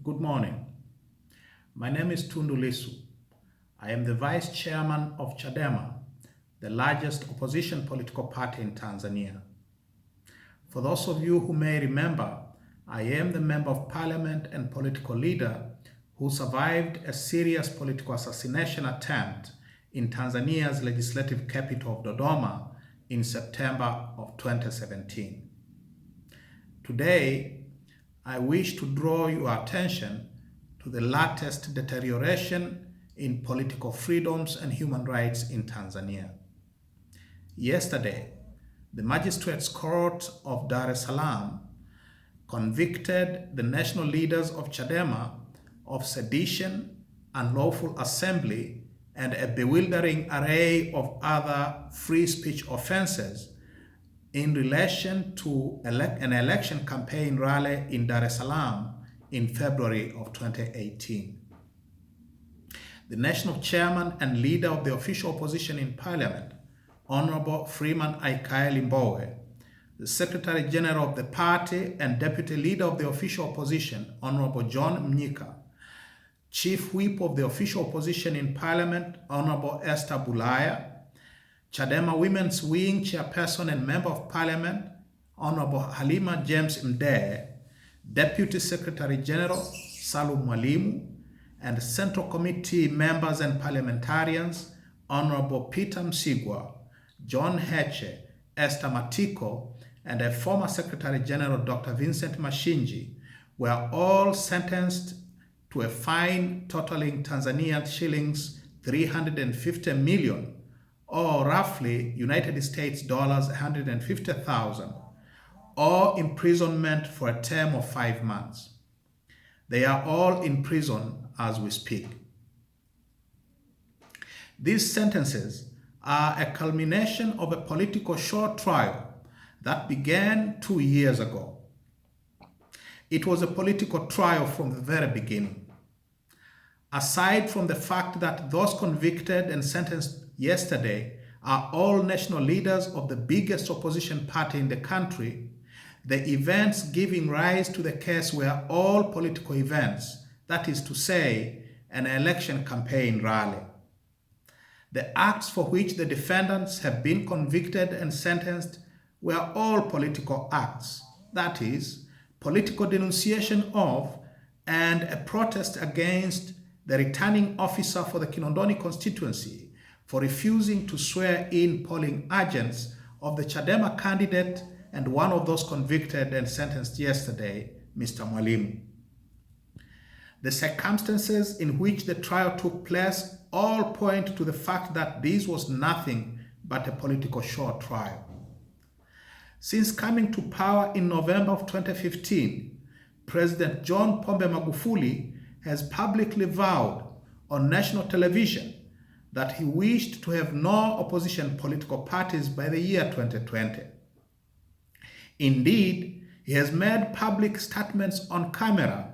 Good morning. My name is Tundu Lissu. I am the Vice Chairman of Chadema, the largest opposition political party in Tanzania. For those of you who may remember, I am the Member of Parliament and political leader who survived a serious political assassination attempt in Tanzania's legislative capital of Dodoma in September of 2017. Today, I wish to draw your attention to the latest deterioration in political freedoms and human rights in Tanzania. Yesterday, the Magistrates Court of Dar es Salaam convicted the national leaders of Chadema of sedition, unlawful assembly, and a bewildering array of other free speech offenses in relation to an election campaign rally in Dar es Salaam in February of 2018. The national chairman and leader of the official opposition in parliament, Honorable Freeman Kina Mbowe, the Secretary General of the party and deputy leader of the official opposition, Honorable John Mnyika, Chief Whip of the official opposition in parliament, Honorable Esther Bulaya, Chadema Women's Wing Chairperson and Member of Parliament, Honorable Halima James Mdee, Deputy Secretary General Salum Mwalimu, and Central Committee members and parliamentarians, Honorable Peter Msigwa, John Heche, Esther Matiko, and a former Secretary General Dr. Vincent Mashinji, were all sentenced to a fine totaling Tanzanian shillings 350 million, or roughly United States dollars 150,000, or imprisonment for a term of 5 months. They are all in prison as we speak. These sentences are a culmination of a political short trial that began 2 years ago. It was a political trial from the very beginning. Aside from the fact that those convicted and sentenced yesterday are all national leaders of the biggest opposition party in the country, the events giving rise to the case were all political events, that is to say, an election campaign rally. The acts for which the defendants have been convicted and sentenced were all political acts, that is, political denunciation of and a protest against the returning officer for the Kinondoni constituency for refusing to swear in polling agents of the Chadema candidate and one of those convicted and sentenced yesterday, Mr. Mwalimu. The circumstances in which the trial took place all point to the fact that this was nothing but a political short trial. Since coming to power in November of 2015, President John Pombe Magufuli has publicly vowed on national television that he wished to have no opposition political parties by the year 2020. Indeed, he has made public statements on camera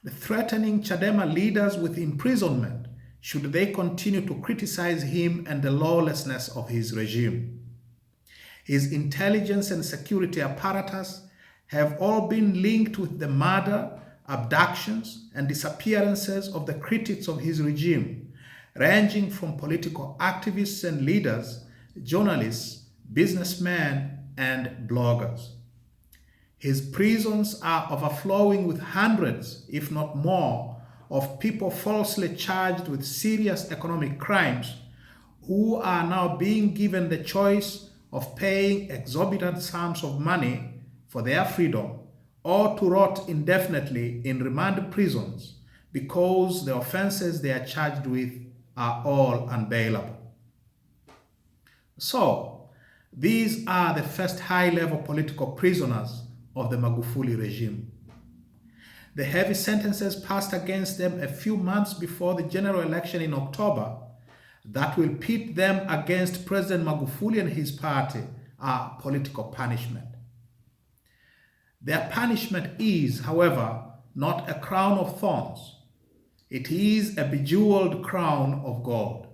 threatening Chadema leaders with imprisonment should they continue to criticize him and the lawlessness of his regime. His intelligence and security apparatus have all been linked with the murder, abductions, and disappearances of the critics of his regime, ranging from political activists and leaders, journalists, businessmen, and bloggers. His prisons are overflowing with hundreds, if not more, of people falsely charged with serious economic crimes who are now being given the choice of paying exorbitant sums of money for their freedom or to rot indefinitely in remand prisons because the offenses they are charged with are all unbailable. So, these are the first high-level political prisoners of the Magufuli regime. The heavy sentences passed against them a few months before the general election in October that will pit them against President Magufuli and his party are political punishment. Their punishment is, however, not a crown of thorns. It is a bejeweled crown of gold.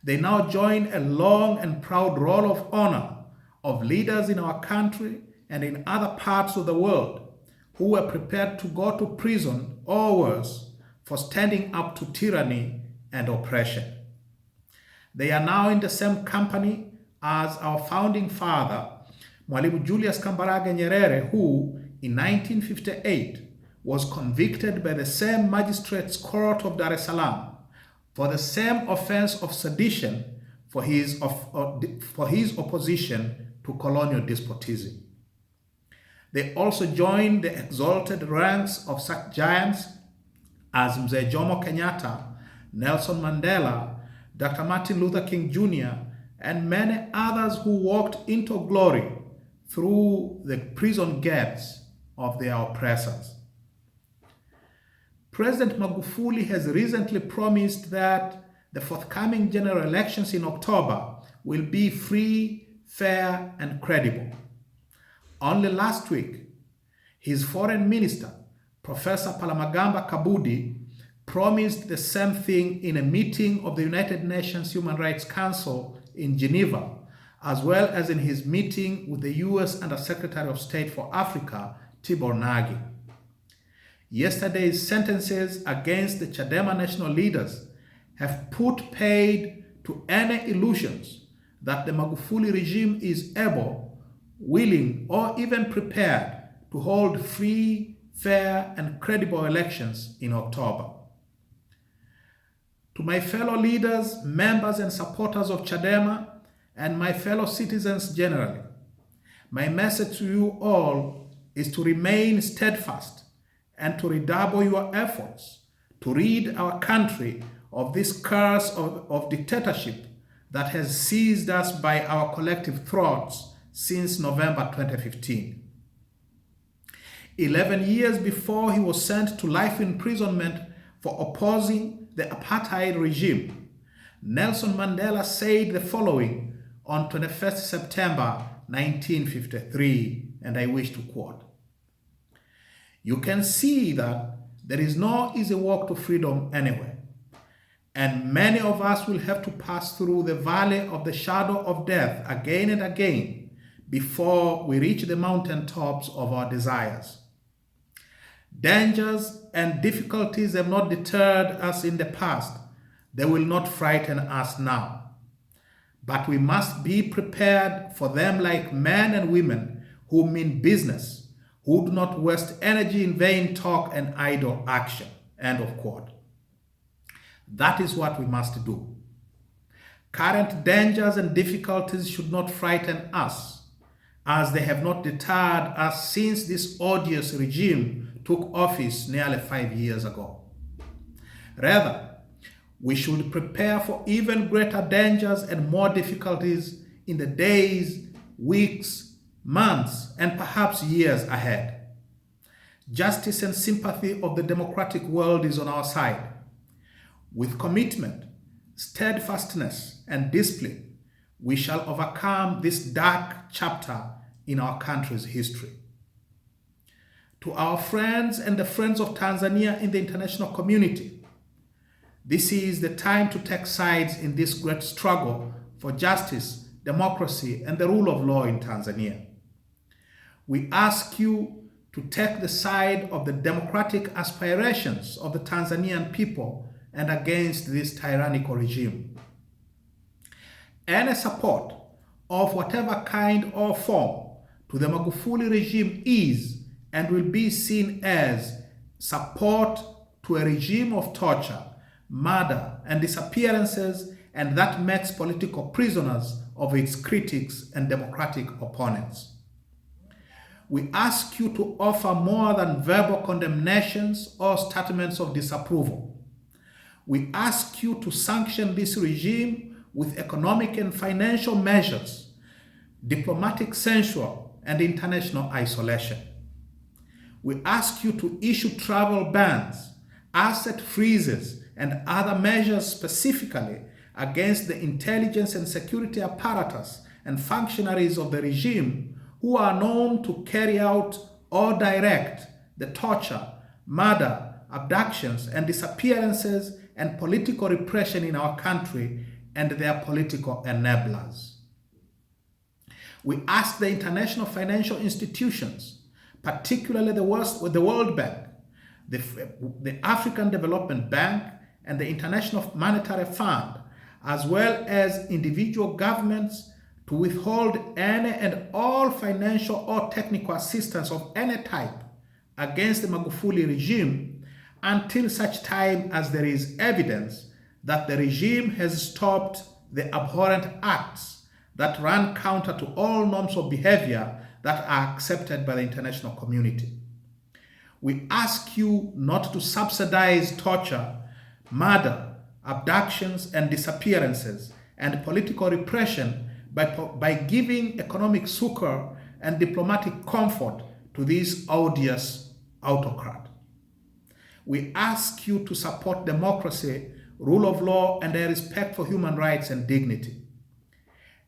They now join a long and proud roll of honor of leaders in our country and in other parts of the world who were prepared to go to prison or worse for standing up to tyranny and oppression. They are now in the same company as our founding father, Mwalimu Julius Kambarage Nyerere, who in 1958 was convicted by the same magistrates court of Dar es Salaam for the same offense of sedition for his opposition to colonial despotism. They also joined the exalted ranks of such giants as Mzee Jomo Kenyatta, Nelson Mandela, Dr. Martin Luther King Jr., and many others who walked into glory through the prison gates of their oppressors. President Magufuli has recently promised that the forthcoming general elections in October will be free, fair, and credible. Only last week, his foreign minister, Professor Palamagamba Kabudi, promised the same thing in a meeting of the United Nations Human Rights Council in Geneva, as well as in his meeting with the U.S. Under-Secretary of State for Africa, Tibor Nagy. Yesterday's sentences against the Chadema national leaders have put paid to any illusions that the Magufuli regime is able, willing, or even prepared to hold free, fair, and credible elections in October. To my fellow leaders, members, and supporters of Chadema, and my fellow citizens generally, my message to you all is to remain steadfast and to redouble your efforts to rid our country of this curse of dictatorship that has seized us by our collective throats since November 2015. 11 years before he was sent to life imprisonment for opposing the apartheid regime, Nelson Mandela said the following on 21st September 1953, and I wish to quote, "You can see that there is no easy walk to freedom anywhere, and many of us will have to pass through the valley of the shadow of death again and again before we reach the mountaintops of our desires. Dangers and difficulties have not deterred us in the past. They will not frighten us now. But we must be prepared for them like men and women who mean business, who do not waste energy in vain talk and idle action." End of quote. That is what we must do. Current dangers and difficulties should not frighten us, as they have not deterred us since this odious regime took office nearly 5 years ago. Rather, we should prepare for even greater dangers and more difficulties in the days, weeks, months, and perhaps years ahead. Justice and sympathy of the democratic world is on our side. With commitment, steadfastness, and discipline, we shall overcome this dark chapter in our country's history. To our friends and the friends of Tanzania in the international community, this is the time to take sides in this great struggle for justice, democracy, and the rule of law in Tanzania. We ask you to take the side of the democratic aspirations of the Tanzanian people and against this tyrannical regime. Any support of whatever kind or form to the Magufuli regime is and will be seen as support to a regime of torture, murder, and disappearances, and that makes political prisoners of its critics and democratic opponents. We ask you to offer more than verbal condemnations or statements of disapproval. We ask you to sanction this regime with economic and financial measures, diplomatic censure, and international isolation. We ask you to issue travel bans, asset freezes, and other measures specifically against the intelligence and security apparatus and functionaries of the regime who are known to carry out or direct the torture, murder, abductions, and disappearances and political repression in our country and their political enablers. We ask the international financial institutions, particularly the World Bank, the African Development Bank, and the International Monetary Fund, as well as individual governments, to withhold any and all financial or technical assistance of any type against the Magufuli regime until such time as there is evidence that the regime has stopped the abhorrent acts that run counter to all norms of behavior that are accepted by the international community. We ask you not to subsidize torture, murder, abductions, and disappearances, and political repression by giving economic succor and diplomatic comfort to this odious autocrat. We ask you to support democracy, rule of law, and a respect for human rights and dignity.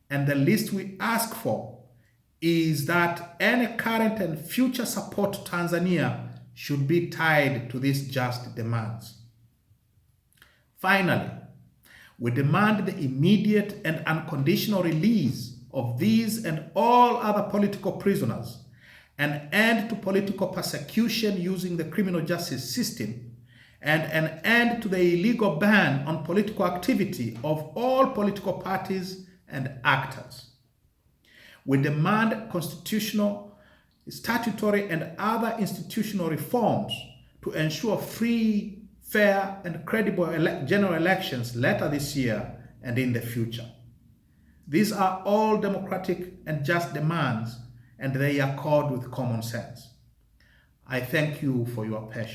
And the least we ask for is that any current and future support to Tanzania should be tied to these just demands. Finally, we demand the immediate and unconditional release of these and all other political prisoners, an end to political persecution using the criminal justice system, and an end to the illegal ban on political activity of all political parties and actors. We demand constitutional, statutory, and other institutional reforms to ensure free, fair, and credible general elections later this year and in the future. These are all democratic and just demands, and they accord with common sense. I thank you for your patience.